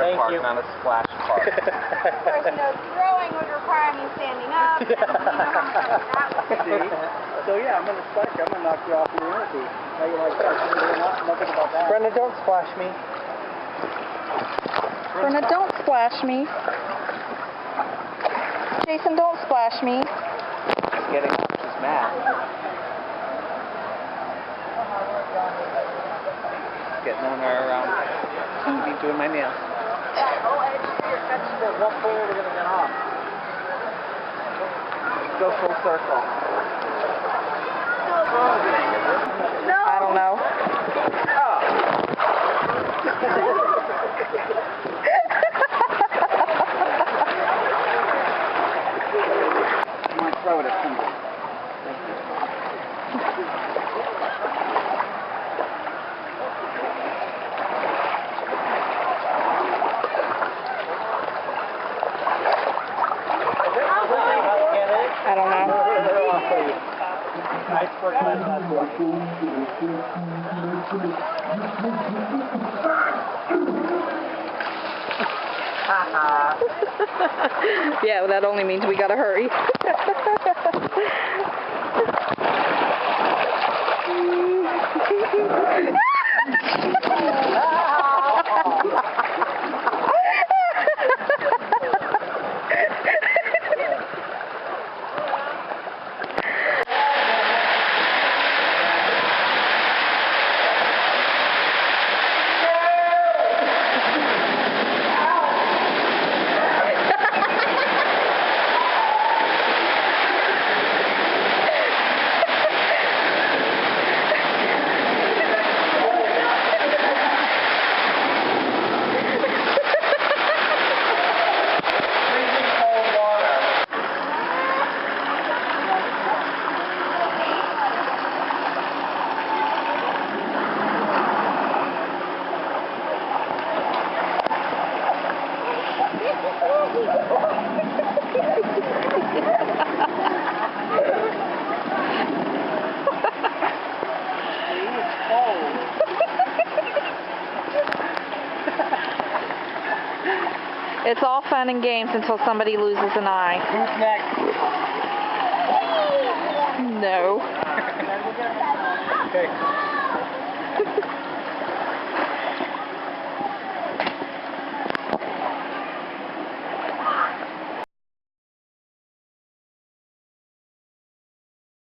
water park, not a splash park. Of course, throwing would require me standing up, and So yeah, I'm gonna splash you. I'm gonna knock you off the energy. How you like that? Nothing about that. Brenda, don't splash me. Brenda, don't splash me. Jason, don't splash me. She's getting up. She's mad. Getting on her, me doing my nails. What pole are we gonna get off? Go full circle. I don't know. I'm gonna throw it at somebody. I don't know. Yeah, well, that only means we gotta hurry. It's all fun and games until somebody loses an eye. Who's next? No. Okay.